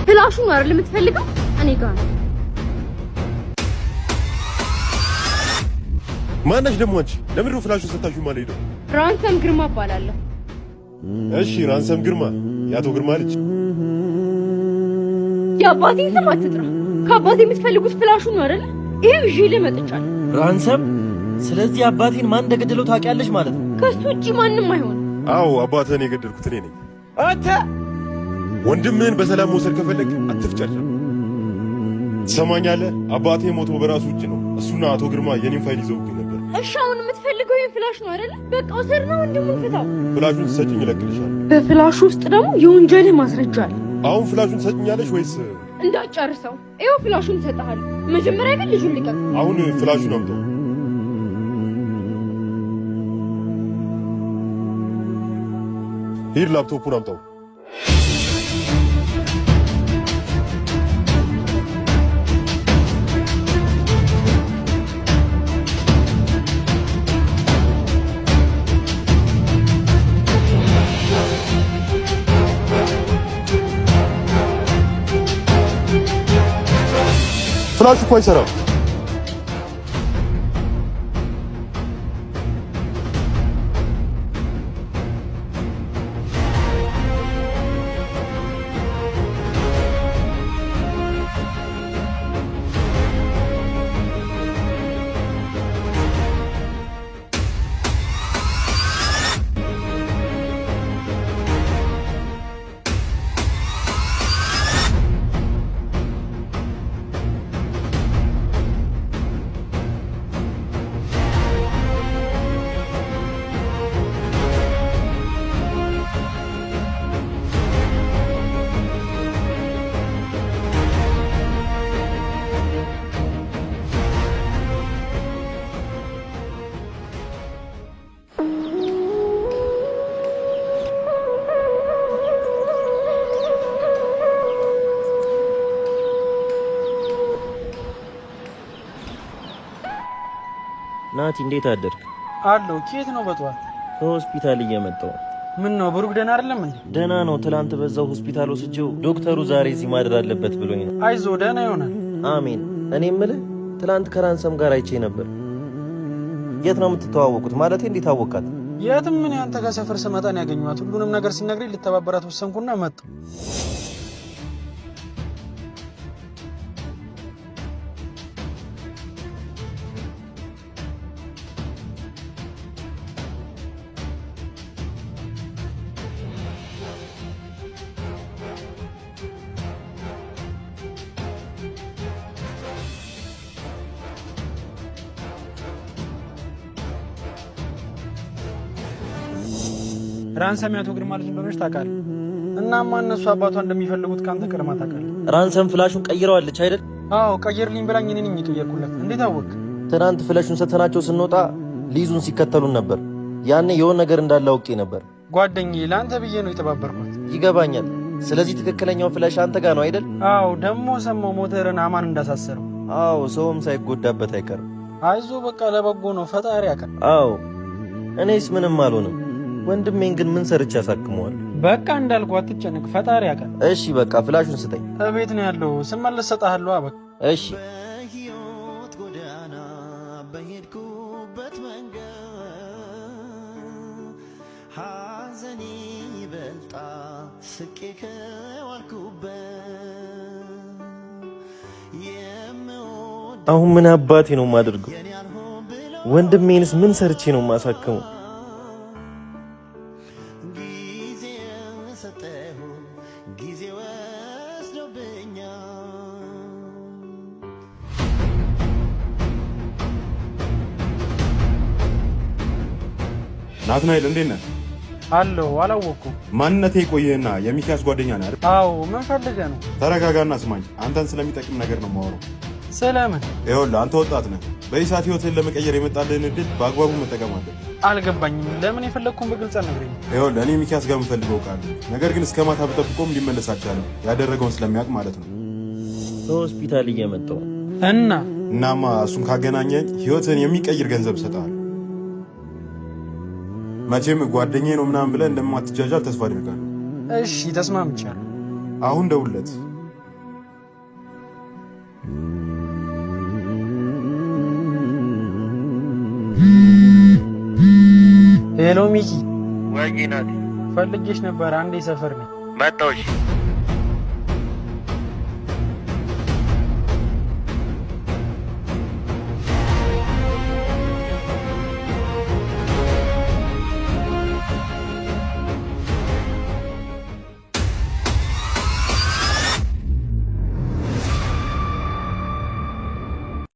ፍላሹ ነው አይደል የምትፈልገው? እኔ ጋር ነው። ማነሽ ደግሞ አንቺ? ለምን ነው ፍላሹን ሰጣችሁ ማለት ነው? ራንሰም ግርማ እባላለሁ። እሺ ራንሰም ግርማ፣ ያቶ ግርማ ልጅ። የአባቴን ስም አትጥራ። ከአባቴ የምትፈልጉት ፍላሹ ነው አይደል? ይሄው ይዤ መጥቻለሁ። ራንሰም፣ ስለዚህ አባቴን ማን እንደገደለው ታውቂያለሽ ማለት ነው? ከሱ ውጪ ማንም አይሆን። አዎ አባቴን የገደልኩት እኔ ነኝ። አንተ ወንድምህን በሰላም መውሰድ ከፈለግ አትፍጨርጭር። ትሰማኛለህ? አባቴ ሞቶ በራሱ እጅ ነው። እሱና አቶ ግርማ የኔን ፋይል ይዘውብኝ ነበር። እሺ አሁን የምትፈልገው ይሄን ፍላሽ ነው አይደል? በቃ ወሰድና ወንድሙን ፍታው። ፍላሹን ትሰጪኝ እለቅልሻለሁ። በፍላሹ ውስጥ ደግሞ የወንጀልህ ማስረጃ አለ። አሁን ፍላሹን ትሰጪኛለሽ ወይስ? እንዳጨርሰው ይኸው ፍላሹን እሰጥሃለሁ። መጀመሪያ ግን ልጁን ልቀቅ። አሁን ፍላሹን አምጣው። ሂድ ላፕቶፑን አምጣው። ፍላሹ እኮ አይሰራም። ናቲ እንዴት አደርክ? አለው። ኬት ነው በጧት? ከሆስፒታል እየመጣሁ። ምን ነው ብሩክ ደህና አይደለም እንዴ? ደህና ነው። ትላንት በዛው ሆስፒታል ወስጄው ዶክተሩ ዛሬ እዚህ ማድረግ አለበት ብሎኝ ነው። አይዞ ደህና ይሆናል። አሜን። እኔ የምልህ ትላንት ከራንሰም ጋር አይቼ ነበር። የት ነው የምትተዋወቁት? ማለቴ እንዴት አወቃት? የትም ምን ያንተ ጋር ሰፈር ስመጣ ነው ያገኘኋት። ሁሉንም ነገር ሲነግረኝ ልተባበራት ወሰንኩና መጣሁ። ራንሰም ያቶ ግርማ ልጅ እንደሆነች ታውቃለህ። እናማ እነሱ አባቷ እንደሚፈልጉት ካንተ ቀድማ ታውቃለህ። ራንሰም ፍላሹን ቀይረዋለች አይደል? አዎ ቀይርልኝ ብላኝ እኔ ነኝ የቀየርኩለት። እንዴት አወቅ? ትናንት ፍላሹን ሰተናቸው ስንወጣ ሊይዙን ሲከተሉን ነበር። ያኔ የሆነ ነገር እንዳለ አውቄ ነበር። ጓደኛዬ ለአንተ ብዬ ነው የተባበርኩት። ይገባኛል። ስለዚህ ትክክለኛው ፍላሽ አንተ ጋር ነው አይደል? አዎ ደግሞ ሰማው ሞተርን አማን እንዳሳሰረው። አዎ ሰውም ሳይጎዳበት አይቀርም። አይዞ በቃ ለበጎ ነው፣ ፈጣሪ ያውቃል። አዎ እኔስ ምንም አልሆንም። ወንድሜን ግን ምን ሰርቼ ያሳክመዋል? በቃ እንዳልኩ አትጨነቅ፣ ፈጣሪ ያውቃል። እሺ በቃ ፍላሹን ስጠኝ። እቤት ነው ያለው፣ ስመለስ እሰጥሃለሁ። በቃ እሺ። በሕይወት ጎዳና በሄድኩበት መንገድ ሐዘኔ ይበልጣ ስቄ ከዋልኩበት። አሁን ምን አባቴ ነው የማደርገው? ወንድሜንስ ምን ሰርቼ ነው የማሳክመው? ናትናኤል እንዴት ነህ? አለው። አላወኩም። ማንነቴ ቆየና የሚኪያስ ጓደኛ ነህ አይደል? አዎ። ምን ፈልገህ ነው? ተረጋጋና ስማኝ። አንተን ስለሚጠቅም ነገር ነው የማወራው። ስለምን? ይኸውልህ አንተ ወጣት ነህ። በዚህ ሰዓት ህይወትህን ለመቀየር የመጣልህን እድል በአግባቡ መጠቀም አለብህ። አልገባኝም። ለምን የፈለግኩን በግልጽ አልነግረኝም? ይኸውልህ እኔ ሚኪያስ ጋር የምፈልገው ቃል ነገር ግን እስከ ማታ ብጠብቆም ሊመለስ አልቻለም። ያደረገውን ስለሚያውቅ ማለት ነው። ከሆስፒታል እየመጣሁ እናማ እሱን ካገናኘኝ ህይወትህን የሚቀይር ገንዘብ እሰጥሃለሁ። መቼም ጓደኛዬ ነው ምናምን ብለህ እንደማትጃጃል ተስፋ አደርጋለሁ። እሺ ተስማምቻለሁ። አሁን ደውልለት። ሄሎ ሚኪ። ወይ ናቲ፣ ፈልጌሽ ነበር። አንዴ ሰፈር ነኝ። መጣሁ። እሺ